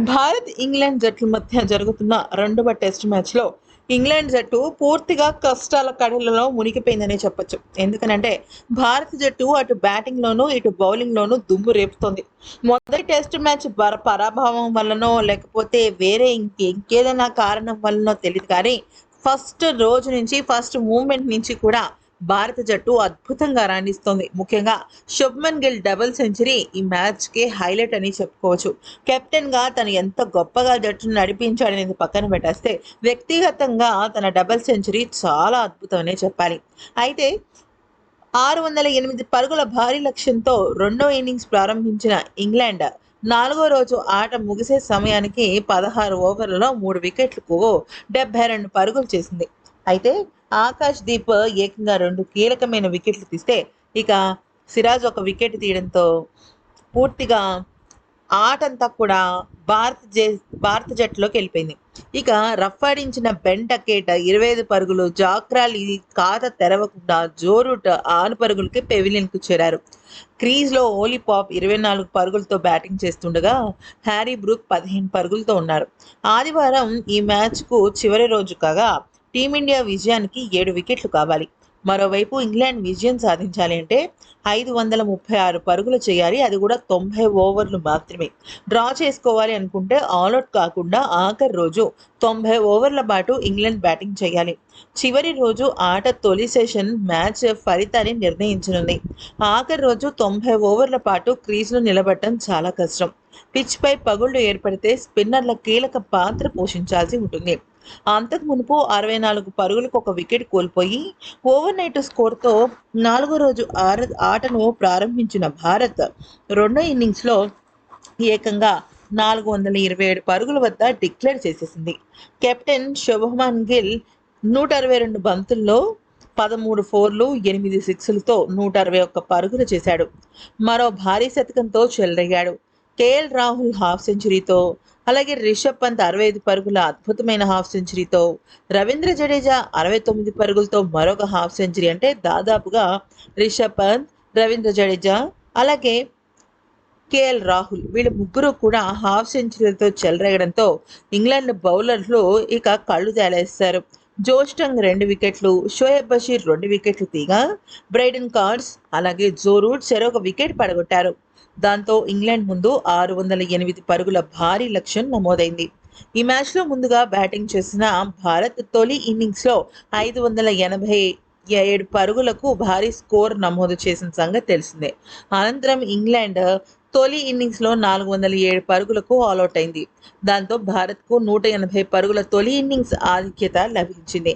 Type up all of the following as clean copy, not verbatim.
Bharat England జట్ల మధ్య జరుగుతున్న రెండవ టెస్ట్ మ్యాచ్లో ఇంగ్లాండ్ జట్టు పూర్తిగా కష్టాల కడలలో మునిగిపోయిందనే చెప్పొచ్చు. ఎందుకనంటే భారత జట్టు అటు బ్యాటింగ్లోనూ ఇటు బౌలింగ్లోనూ దుమ్ము రేపుతోంది. మొదటి టెస్ట్ మ్యాచ్ పరాభవం వల్లనో లేకపోతే వేరే ఇంకేదైనా కారణం వల్లనో తెలియదు కానీ ఫస్ట్ రోజు నుంచి ఫస్ట్ మూమెంట్ నుంచి కూడా భారత జట్టు అద్భుతంగా రాణిస్తోంది. ముఖ్యంగా శుభ్మన్ గిల్ డబుల్ సెంచరీ ఈ మ్యాచ్కి హైలైట్ అని చెప్పుకోవచ్చు. కెప్టెన్గా తను ఎంత గొప్పగా జట్టును నడిపించాడనేది పక్కన పెట్టేస్తే వ్యక్తిగతంగా తన డబుల్ సెంచరీ చాలా అద్భుతం అనే చెప్పాలి. అయితే 608 పరుగుల భారీ లక్ష్యంతో రెండో ఇన్నింగ్స్ ప్రారంభించిన ఇంగ్లాండ్ నాలుగో రోజు ఆట ముగిసే సమయానికి 16 ఓవర్లలో 3 వికెట్లకు 72 పరుగులు చేసింది. అయితే ఆకాష్ దీప్ ఏకంగా 2 కీలకమైన వికెట్లు తీస్తే ఇక సిరాజ్ ఒక వికెట్ తీయడంతో పూర్తిగా ఆటంతా కూడా భారత జట్టులోకి వెళ్ళిపోయింది. ఇక రఫాడించిన బెన్ డకెట్ 25 పరుగులు, జాక్రాలి ఖాతా తెరవకుండా జో రూట్ 6 పరుగులకి పెవిలియన్కు చేరారు. క్రీజ్లో ఓలీ పాప్ 24 పరుగులతో బ్యాటింగ్ చేస్తుండగా హ్యారీ బ్రూక్ 15 పరుగులతో ఉన్నారు. ఆదివారం ఈ మ్యాచ్కు చివరి రోజు కాగా టీమిండియా విజయానికి 7 వికెట్లు కావాలి. మరోవైపు ఇంగ్లాండ్ విజయం సాధించాలి అంటే 536 పరుగులు చేయాలి. అది కూడా 90 ఓవర్లు మాత్రమే. డ్రా చేసుకోవాలి అనుకుంటే ఆల్అౌట్ కాకుండా ఆఖరి రోజు 90 ఓవర్ల పాటు ఇంగ్లాండ్ బ్యాటింగ్ చేయాలి. చివరి రోజు ఆట తొలి సెషన్ మ్యాచ్ ఫలితాన్ని నిర్ణయించనుంది. ఆఖరి రోజు 90 ఓవర్ల పాటు క్రీజ్లో నిలబడటం చాలా కష్టం. పిచ్పై పగుళ్లు ఏర్పడితే స్పిన్నర్ల కీలక పాత్ర పోషించాల్సి ఉంటుంది. అంతకు మునుపు 64 పరుగులకు ఒక వికెట్ కోల్పోయి ఓవర్ నైట్ స్కోర్తో నాలుగో రోజు ఆటను ప్రారంభించిన భారత్ రెండో ఇన్నింగ్స్లో ఏకంగా 427 పరుగుల వద్ద డిక్లేర్ చేసేసింది. కెప్టెన్ శుభ్మన్ గిల్ 162 బంతుల్లో 13 ఫోర్లు, 8 సిక్స్లతో 161 పరుగులు చేశాడు. మరో భారీ శతకంతో చెలరేగాడు. కేఎల్ రాహుల్ హాఫ్ సెంచరీతో, అలాగే రిషబ్ పంత్ 65 పరుగుల అద్భుతమైన హాఫ్ సెంచరీతో, రవీంద్ర జడేజా 69 పరుగులతో మరొక హాఫ్ సెంచరీ. అంటే దాదాపుగా రిషబ్ పంత్, రవీంద్ర జడేజా అలాగే కేఎల్ రాహుల్ వీళ్ళ ముగ్గురు కూడా హాఫ్ సెంచరీలతో చెలరేగడంతో ఇంగ్లాండ్ బౌలర్లు ఇక కళ్ళు తేలేస్తారు. జోస్టంగ్ 2 వికెట్లు, షోయబ్ బషీర్ 2 వికెట్లు తీగా బ్రైడెన్ కార్డ్స్ అలాగే జో రూట్ చెరొక వికెట్ పడగొట్టారు. దాంతో ఇంగ్లాండ్ ముందు 608 పరుగుల భారీ లక్ష్యం నమోదైంది. ఈ మ్యాచ్లో ముందుగా బ్యాటింగ్ చేసిన భారత్ తొలి ఇన్నింగ్స్లో 587 పరుగులకు భారీ స్కోర్ నమోదు చేసిన సంగతి తెలిసిందే. అనంతరం ఇంగ్లాండ్ తొలి ఇన్నింగ్స్లో 407 పరుగులకు ఆల్అౌట్ అయింది. దాంతో భారత్కు 180 పరుగుల తొలి ఇన్నింగ్స్ ఆధిక్యత లభించింది.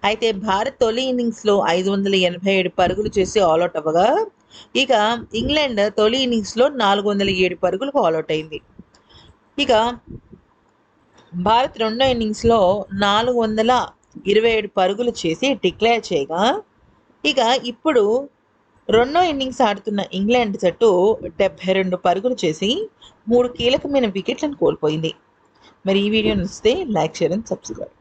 అయితే భారత్ తొలి ఇన్నింగ్స్లో 587 పరుగులు చేసి ఆల్అౌట్ అవ్వగా ఇక ఇంగ్లాండ్ తొలి ఇన్నింగ్స్లో 407 పరుగులకు ఆల్అౌట్ అయింది. ఇక భారత్ రెండో ఇన్నింగ్స్లో 427 పరుగులు చేసి డిక్లేర్ చేయగా ఇక ఇప్పుడు రెండో ఇన్నింగ్స్ ఆడుతున్న ఇంగ్లాండ్ జట్టు 72 పరుగులు చేసి 3 కీలకమైన వికెట్లను కోల్పోయింది. మరి ఈ వీడియో నచ్చితే లైక్, షేర్ అండ్ సబ్స్క్రైబ్.